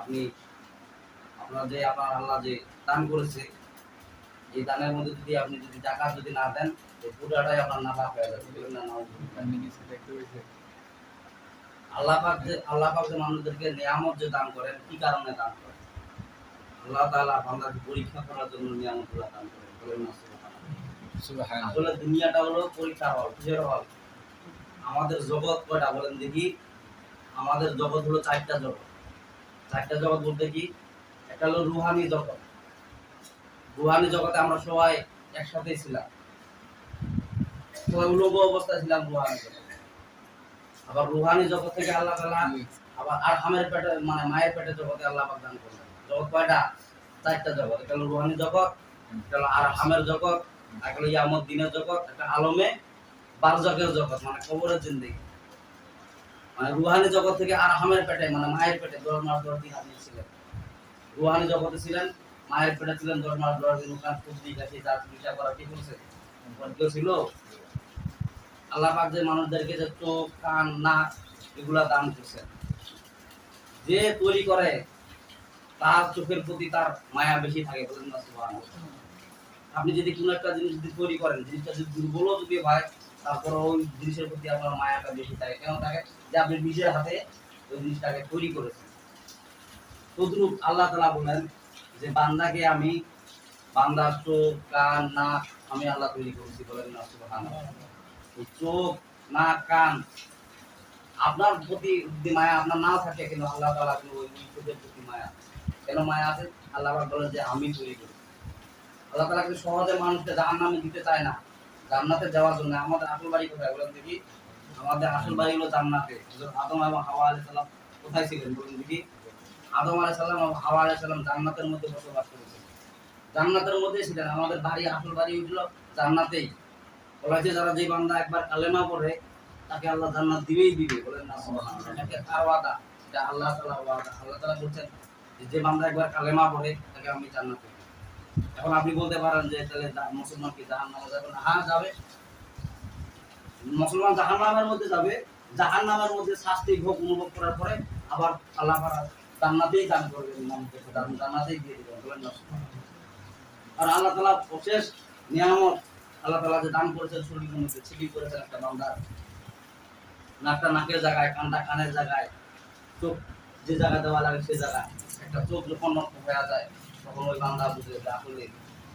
আপনি আপনার যে আপনার আল্লাহ যে দান করেছে, এই দানের মধ্যে যদি আপনি যদি জাকাত যদি না দেন, এই পুরাটাই আপনার নাপাক হয়ে যাবে। বলেন না নাউজুবিল্লাহ। আল্লাহ পাক যে মানুষদেরকে নিয়ামত যে দান করেন, কি কারণে দান করেন? আল্লাহ তাআলা বান্দাকে পরীক্ষা করার জন্য নিয়ামতগুলো দান করেন। বলেন না সুবহানাল্লাহ। আসলে দুনিয়াটা হলো পরীক্ষার হল। কিসের হল? আমাদের জগৎ কয়টা বলেন দেখি? আমাদের জগৎ হলো চারটা জগৎ। চারটা জগৎ বলতে কি? একটা হলো রুহানি জগৎ। রুহানি জগতে আমরা সবাই একসাথে ছিলাম, সবাই উলঙ্গ অবস্থায় ছিলাম রুহানি জগতে। আবার রুহানি জগৎ থেকে আল্লাহ তাআলা আবার আরহামের পেটে মানে মায়ের পেটে জগতে আল্লাহ পাক দান করলেন। জগৎ কয়টা? চারটা জগৎ। একটা হলো রুহানি জগৎ, একটা হলো আরহামের জগৎ, একটা হলো ইয়ামত দিনের জগৎ, একটা আলমে বারজাকের জগৎ মানে কবরের জিন্দেগি। মানে রুহানি জগৎ থেকে আরহামের পেটে মানে মায়ের পেটে 10 মাস 10 দিন আপনি ছিলেন। রুহানি জগতে ছিলেন, মায়ের পেটে ছিলেন 10 মাস 10 দিন। ওখানে সবজি গাছি যা চিকিৎসা করা কি করছে? কেউ ছিল? আল্লাহ পাক যে মানুষদেরকে যে চোখ কান নাক এগুলা দান করছেন, যে তৈরি করে তার চোখের প্রতি তার মায়া বেশি থাকে। বলেন না সুবহানাল্লাহ। আপনি যদি কোনো একটা জিনিস যদি তৈরি করেন, জিনিসটা যদি দুর্বলও যদি হয়, তারপর ওই জিনিসের প্রতি আপনার মায়াটা বেশি থাকে। কেন থাকে? যে আপনি নিজের হাতে ওই জিনিসটাকে তৈরি করেছেন। তদ্রূপ আল্লাহ তাআলা বলেন যে বান্দাকে আমি বান্দার চোখ কান নাক আমি আল্লাহ তৈরি করেছি। বলেন না সুবহানাল্লাহ। এই চোখ নাক কান আপনার প্রতি যদি মায়া আপনার নাও থাকে, কিন্তু আল্লাহ তাআলা কিন্তু ওই চোখের প্রতি মায়া কেন মায়া আছে? আল্লাহ পাক বলেন যে আমি তৈরি করেছি। আল্লাহ তাআলা কিন্তু সহজে মানুষকে জাহান্নামে দিতে চায় না। জান্নাতে যাওয়ার জন্য আমাদের আসল বাড়ি কোথায় বলেন দেখি? আমাদের আসল বাড়ি হলো জান্নাতে। আদম এবং হাওয়া আলাইহিস সালাম কোথায় ছিলেন বলেন দেখি? আদম আলাইহিস সালাম এবং হাওয়া আলাইহিস সালাম জান্নাতের মধ্যে বসবাস করেছেন। জান্নাতের মধ্যেই ছিলেন। আমাদের বাড়ি আসল বাড়ি হলো জান্নাতেই। বলা হয়েছে যারা যে বান্দা একবার কালেমা পড়ে তাকে আল্লাহ জান্নাত দিবেই দিবে। বলেন না সুবহানাল্লাহ। এটা কার ওয়াদা? এটা আল্লাহ তাআলার ওয়াদা। আল্লাহ তাআলা বলছেন যে বান্দা একবার কালেমা পড়ে তাকে আমি জান্নাতে দিব। এখন আপনি বলতে পারেন যে তাহলে মুসলমান কি জাহান্নামে যাবে না? হ্যাঁ যাবে। মুসলমান জাহান্নামের মধ্যে যাবে, জাহান্নামের মধ্যে শাস্তি ভোগ অনুভব করার পরে আবার আল্লাহ পাক জান্নাতেই দান করবেন, মানুষকে জান্নাতেই দিয়ে দিবেন। বলেন না সুবহানাল্লাহ। আর আল্লাহ তাআলা অশেষ নিয়ামত আল্লাহ তাআলা যে দান করেছেন শরীরের মধ্যে ছিটি করেছেন একটা বান্দার। নাকটা নাকের জায়গায়, কানটা কানের জায়গায়, চোখ যে জায়গায় দেওয়া লাগে সে জায়গায়। একটা চোখ যখন নষ্ট হয়ে যায় তখন ওই বান্দা বুঝে যে আসলে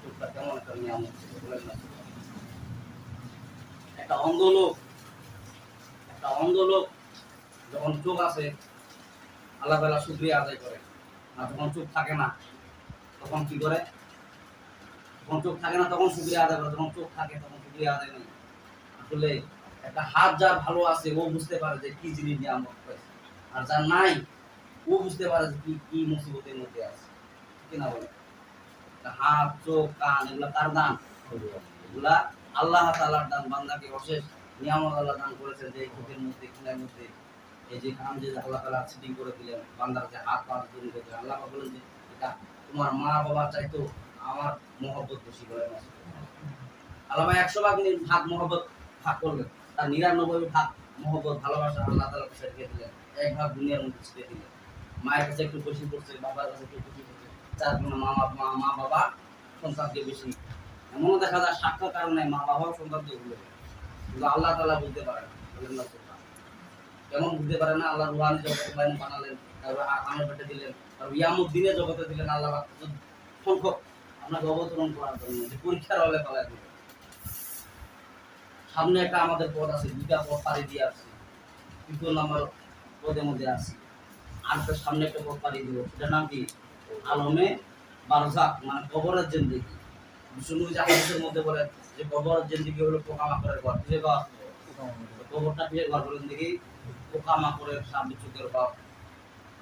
চোখটা কেমন একটা নিয়ামত ছিল। বলেন না একটা অন্ধ লোক, একটা অন্ধ লোক যখন চোখ আছে আল্লাহ তাআলা শুকরিয়া আদায় করে। আর যখন চোখ থাকে না তখন কি করে? যখন চোখ থাকে না তখন শুকরিয়া আদায় করে, যখন চোখ থাকে তখন শুকরিয়া আদায় নেই। আসলে একটা হাত যার ভালো আছে ও বুঝতে পারে যে কি জিনিস নিয়ামত পাইছে, আর যার নাই ও বুঝতে পারে যে কি কি মুসিবতের মধ্যে আছে। ঠিক না বলে? হাত চোখ কান এগুলা কার দান? এগুলা আল্লাহ তাআলার দান। বান্দাকে অশেষ নিয়ামত আল্লাহ দান করেছেন যে এই চোখের মধ্যে কানের মধ্যে এই যে কান যে আল্লাহ তাআলা সেটিং করে দিলেন, বান্দার যে হাত পা তৈরি করে দিলেন। আল্লাহ বলেন যে এটা তোমার মা বাবার চাইতো আমার মহব্বত বেশি। বলেন না আল্লাহ 100 ভাগ ভাগ মহব্বত ভাগ করলেন, তার 99 ভাগ মহব্বত ভালোবাসা আল্লাহ তাআলার কাছে দিয়ে দিলেন, 1 ভাগ দুনিয়ার মধ্যে ছিটিয়ে দিলেন। মায়ের কাছে একটু বেশি করছে, বাবার কাছে একটু বেশি করছে, যার জন্য মা বাবা সন্তানকে বেশি। এমনও দেখা যায় স্বার্থের কারণে মা বাবাও সন্তানকে ভুলে যায়, কিন্তু আল্লাহ তাআলা বুঝতে পারে না। বলেন না কেমন বুঝতে পারে না? আল্লাহ রুহানি জগতে বানালেন, তারপর আমের পেটে দিলেন, তারপর ইয়ামুদ্দিনের জগতে দিলেন। আল্লাহ সংখ্যক আপনাকে অবতরণ করার জন্য যে পরীক্ষার হলে পালায় দিলেন। সামনে একটা আমাদের পদ আছে, 2টা পদ পাড়ি দিয়ে আসছি, 3 নম্বর পদের মধ্যে আসছি। আর সামনে একটা পদ পাড়ি দিব, সেটার নাম কি? আলমে বারজাক মানে কবরের জিন্দেগি। বিষ্ণু হাদিসের মধ্যে বলেন যে কবরের জিন্দেগি হলো পোকামাকড়ের ঘর। কিসের ঘর? কবরটা কিসের ঘর বলেন দেখি? পোকামাকড়ের সাপ বিচ্ছুকের ঘর।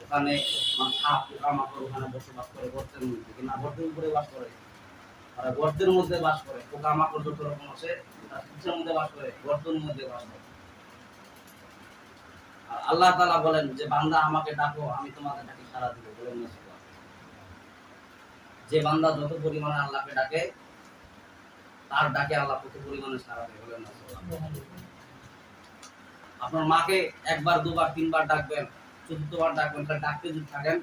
ওখানে সাপ পোকামাকড় ওখানে বসবাস করে গর্তের মধ্যে, কিনা গর্তের উপরে বাস করে, আর গর্তের মধ্যে বাস করে। পোকামাকড় যত রকম আছে কিসের মধ্যে বাস করে? গর্তের মধ্যে বাস করে। আর আল্লাহ তাআলা বলেন যে বান্দা আমাকে ডাকো আমি তোমাদের ডাকে সাড়া দিব। বলেন না যে বান্দা যত পরিমাণে আল্লাহকে ডাকে তার ডাকে আল্লাহ কত পরিমাণে সাড়া দেয়। বলেন না আপনার মাকে 1 বার 2 বার 3 বার ডাকবেন, 14 বার ডাকবেন, তাহলে ডাকতে যদি থাকেন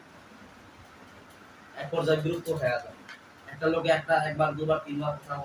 এক পর্যায়ে বিরক্ত হয়ে যায়। একটা লোকে একবার দুবার তিনবার কথা